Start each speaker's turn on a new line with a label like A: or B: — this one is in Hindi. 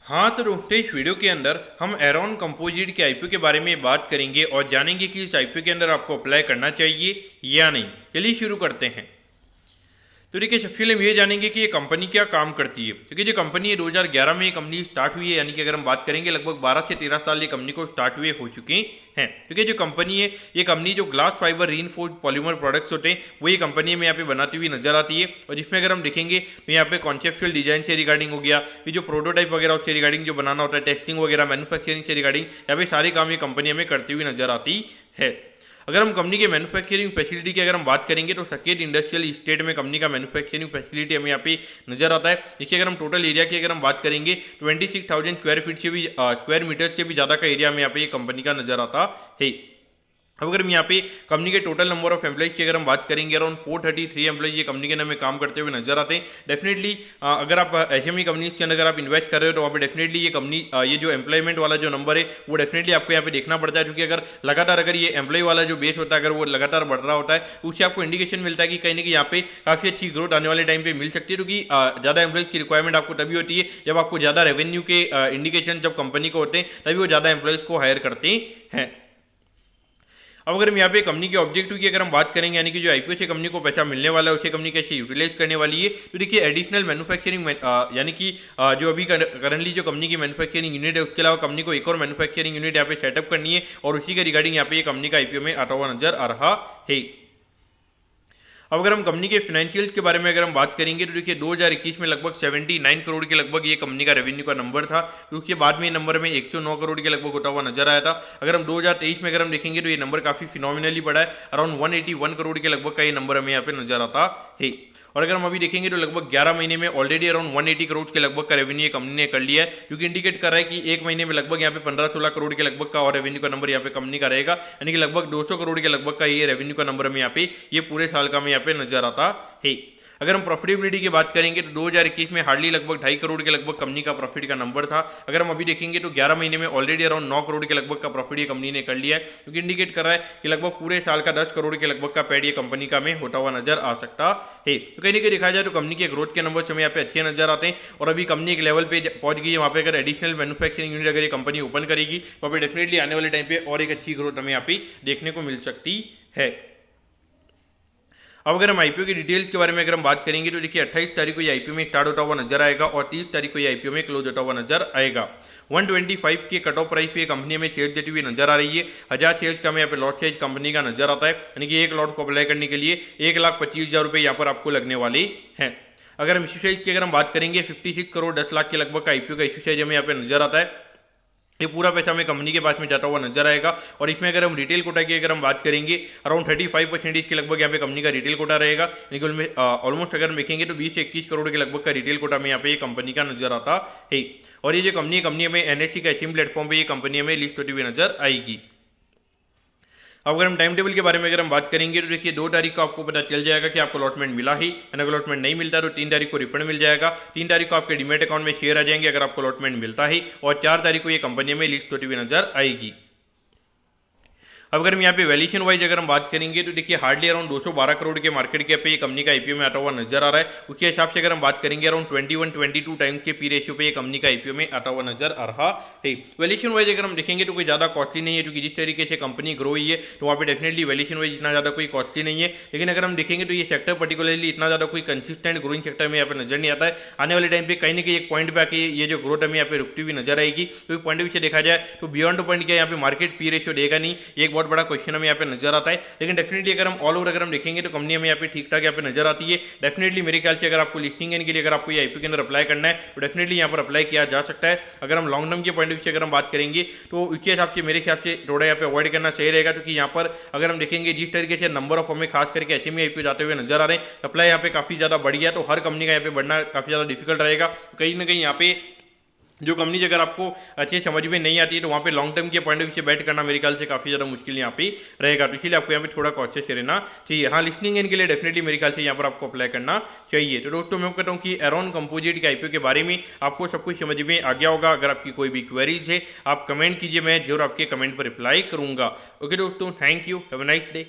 A: हाँ तो दोस्तों इस वीडियो के अंदर हम एरॉन कंपोजिट के आईपीओ के बारे में बात करेंगे और जानेंगे कि इस आईपीओ के अंदर आपको अप्लाई करना चाहिए या नहीं। चलिए शुरू करते हैं। तो देखिए सबसे पहले हम ये जानेंगे कि ये कंपनी क्या काम करती है। क्योंकि जो कंपनी है 2011 में ये कंपनी स्टार्ट हुई है, यानी कि अगर हम बात करेंगे लगभग 12 से 13 साल ये कंपनी को स्टार्ट हुए हो चुके हैं। क्योंकि जो कंपनी है ये कंपनी जो glass fibre reinforced polymer products होते हैं वो ये कंपनी में यहाँ पे बनाती हुई नजर आती है। और जिसमें अगर हम देखेंगे तो यहाँ पे कॉन्सेप्चुअल डिजाइन से रिगार्डिंग हो गया, ये जो प्रोटोटाइप वगैरह उससे रिगार्डिंग जो बनाना होता है, टेस्टिंग वगैरह, मैन्युफैक्चरिंग से रिगार्डिंग यहाँ पे सारे काम ये कंपनी हमें करती हुई नजर आती है। अगर हम कंपनी के मैन्युफैक्चरिंग फैसिलिटी की अगर हम बात करेंगे तो सकेत इंडस्ट्रियल इस्टेट में कंपनी का मैन्युफैक्चरिंग फैसिलिटी हमें यहाँ पे नजर आता है। देखिए अगर हम टोटल एरिया की अगर हम बात करेंगे 26,000 स्क्वायर फीट से भी स्क्वायर मीटर से भी ज़्यादा का एरिया में यहाँ पे ये कंपनी का नजर आता है। अब अगर हम यहाँ पे कंपनी के टोटल नंबर ऑफ एम्प्लॉइज की अगर हम बात करेंगे अराउंड 433 एम्प्लॉइज ये कंपनी के नाम में काम करते हुए नजर आते हैं। डेफिनेटली अगर आप एचएमई कंपनीज के अंदर अगर आप इन्वेस्ट कर रहे हो तो वहाँ पे डेफिनेटली ये कंपनी ये जो एम्प्लॉयमेंट वाला जो नंबर है वो डेफिनेटली आपको यहाँ पे देखना पड़ता है। क्योंकि अगर लगातार अगर ये एम्प्लॉय वाला जो बेस होता है अगर वो लगातार बढ़ रहा होता है तो उससे आपको इंडिकेशन मिलता है कि कहीं ना कहीं यहाँ पे काफ़ी अच्छी ग्रोथ आने वाले टाइम पे मिल सकती है। क्योंकि ज़्यादा एम्प्लॉयज की रिक्वायरमेंट आपको तभी होती है जब आपको ज़्यादा रेवेन्यू के इंडिकेशन जब कंपनी को होते हैं तभी वो ज़्यादा एम्प्लॉयज़ को हायर करते हैं। अब अगर हम यहाँ पे कंपनी के ऑब्जेक्टिव की अगर हम बात करेंगे, यानी कि जो आईपीओ से कंपनी को पैसा मिलने वाला है उसे कंपनी कैसे यूटिलाइज करने वाली है, तो देखिए एडिशनल मैन्युफैक्चरिंग यानी कि जो अभी करंटली जो कंपनी की मैन्युफैक्चरिंग यूनिट है उसके अलावा कंपनी को एक और मैन्युफैक्चरिंग यूनिट यहाँ पे सेटअप करनी है और उसी के रिगार्डिंग यहाँ पे ये कंपनी का आईपीओ में आता हुआ नजर आ रहा है। अब अगर हम कंपनी के फाइनेंशियल्स के बारे में अगर हम बात करेंगे तो देखिए 2021 में लगभग 79 करोड़ के लगभग ये कंपनी का रेवेन्यू का नंबर था। तो उसके बाद में ये नंबर में 109 करोड़ के लगभग होता हुआ नजर आया था। अगर हम 2023 में अगर हम देखेंगे तो ये नंबर काफी फिनोमिनली बढ़ा है, अराउंड 181 करोड़ के लगभग का ये नंबर हमें यहाँ पे नजर आता है। और अगर हम अभी देखेंगे तो लगभग 11 महीने में ऑलरेडी अराउंड 180 करोड़ के लगभग का रेवेन्यू कंपनी ने कर लिया है, जो कि इंडिकेट कर रहा है कि एक महीने में लगभग यहाँ पे 15-16 करोड़ के लगभग का और रेवेन्यू का नंबर यहाँ पे कंपनी का रहेगा। यानी कि लगभग 200 करोड़ के लगभग का ये रेवेन्यू का नंबर हमें यहाँ पे ये पूरे साल का हमें यहाँ पे नजर आता है। अगर हम प्रॉफिटेबिलिटी की बात करेंगे तो 2021 में हार्डली लगभग 2.5 करोड़ के लगभग कंपनी का प्रॉफिट का नंबर था। अगर हम अभी देखेंगे तो 11 महीने में ऑलरेडी अराउंड 9 करोड़ के लगभग का प्रॉफिट ये कंपनी ने कर लिया है, क्योंकि इंडिकेट कर रहा है कि लगभग पूरे साल का 10 करोड़ के लगभग का पैड ये कंपनी का में होता हुआ नजर आ सकता है। तो कहीं ना कहीं देखा जाए तो कंपनी के ग्रोथ के नंबर हमें यहाँ पे अच्छे नजर आते हैं। और अभी कंपनी एक लेवल पे पहुंच गई है, वहाँ पे अगर एडिशनल मैन्युफैक्चरिंग यूनिट अगर ये कंपनी ओपन करेगी तो वहाँ पे डेफिनेटली आने वाले टाइम पे और एक अच्छी ग्रोथ हमें यहाँ पे देखने को मिल सकती है। अब अगर हम आईपीओ की डिटेल्स के बारे में अगर हम बात करेंगे तो देखिए 28 तारीख को ये आईपीओ में स्टार्ट होता हुआ नजर आएगा और 30 तारीख को ये आईपीओ में क्लोज होता हुआ नजर आएगा। 125 के कट ऑफ प्राइस पे कंपनी में शेयर देती हुई नजर आ रही है। 1000 शेयर्स का हमें यहाँ पे लॉट साइज कंपनी का नजर आता है, यानी कि एक लॉट को अप्लाई करने के लिए 1,25,000 रुपये यहाँ पर आपको लगने वाले हैं। अगर हम इश्यू साइज की अगर हम बात करेंगे 56 करोड़ 10 लाख के लगभग का आईपीओ का इश्यू साइज हमें यहाँ पे नजर आता है। ये पूरा पैसा हमें कंपनी के पास में जाता हुआ नजर आएगा। और इसमें अगर हम रिटेल कोटा की अगर हम बात करेंगे अराउंड 35% के लगभग यहाँ पे कंपनी का रिटेल कोटा रहेगा। लेकिन में ऑलमोस्ट अगर हम देखेंगे तो 20 से 21 करोड़ के लगभग का रिटेल कोटा में यहाँ पे ये कंपनी का नजर आता है। और ये जो कंपनी हमें एनएससी का एचएम प्लेटफॉर्म पे ये कंपनी हमें लिस्ट होती हुई नजर आएगी। अब अगर हम टाइम टेबल के बारे में अगर हम बात करेंगे तो देखिए 2 तारीख को आपको पता चल जाएगा कि आपको अलॉटमेंट मिला ही, अगर अलॉटमेंट नहीं मिलता तो 3 तारीख को रिफंड मिल जाएगा। 3 तारीख को आपके डीमेट अकाउंट में शेयर आ जाएंगे अगर आपको अलॉटमेंट मिलता ही, और 4 तारीख को ये कंपनी में लिस्ट होती हुई नजर आएगी। अब अगर हम यहाँ पे वैल्यूएशन वाइज अगर हम बात करेंगे तो देखिए हार्डली अराउंड 212 करोड़ के मार्केट कैप पे ये कंपनी का आईपीओ में आता हुआ नजर आ रहा है। उसके हिसाब से अगर हम बात करेंगे अराउंड 21-22 टाइम्स के पी रेशियो पे ये कंपनी का आईपीओ में आता हुआ नजर आ रहा है। वैल्यूएशन वाइज अगर हम देखेंगे तो कोई ज़्यादा कॉस्टली नहीं है, क्योंकि जिस तरीके से कंपनी ग्रो हुई है तो वहाँ पे डेफिनेटली वैल्यूएशन वाइज इतना ज़्यादा कोई कॉस्टली नहीं है। लेकिन अगर हम देखेंगे तो ये सेक्टर पर्टिकुलरली इतना ज़्यादा कोई कंसिस्टेंट ग्रोइंग सेक्टर में यहाँ पे नजर नहीं आता है। आने वाले टाइम पे कहीं ना कहीं एक पॉइंट पे आके ये जो ग्रोथ हमें यहाँ पे रुकती हुई नजर आएगी। तो पॉइंट ऑफ व्यू से देखा जाए तो बियॉन्ड पॉइंट क्या यहाँ पे मार्केट पी रेशियो देगा नहीं, एक बहुत बड़ा क्वेश्चन हमें यहाँ पे नजर आता है। लेकिन डेफिनेटली अगर हम ऑल ओवर अगर हम देखेंगे तो कंपनी हमें यहाँ पे ठीक ठाक यहाँ पे नजर आती है। डेफिनेटली मेरे ख्याल से अगर आपको लिस्टिंग के लिए अगर आपको ये आईपीओ के अंदर अप्लाई करना है तो डेफिनेटली यहाँ पर अप्लाई किया जा सकता है। अगर हम लॉन्ग टर्म के पॉइंट ऑफ व्यू से अगर हम बात करेंगे तो उसके हिसाब से मेरे ख्याल से थोड़ा यहाँ पे अवॉइड करना सही रहेगा, क्योंकि यहाँ पर अगर हम देखेंगे जिस तरीके से नंबर ऑफ हमें खास करके एसएमई आईपीओ जाते हुए नजर आ रहे हैं, अप्लाई यहाँ पे काफी ज्यादा बढ़ गया, तो हर कंपनी का यहाँ पे बढ़ना काफी ज्यादा डिफिकल्ट रहेगा। कहीं ना कहीं यहाँ पे जो कंपनी अगर आपको अच्छे समझ में नहीं आती है तो वहाँ पे लॉन्ग टर्म के पॉइंट ऑफ व्यू से बैट करना मेरे ख्याल से काफ़ी ज़्यादा मुश्किल यहाँ पे रहेगा। तो इसलिए आपको यहाँ पे थोड़ा कॉशियस रहना चाहिए। हाँ, लिस्टिंग इनके लिए डेफिनेटली मेरे ख्याल से यहाँ पर आपको अप्लाई करना चाहिए। तो दोस्तों मैं कहता हूँ कि एरॉन कंपोजिट के आईपीओ के बारे में आपको सब कुछ समझ में आ गया होगा। अगर आपकी कोई भी क्वेरीज है आप कमेंट कीजिए, मैं जरूर आपके कमेंट पर रिप्लाई करूँगा। ओके दोस्तों, thank you, have a nice day.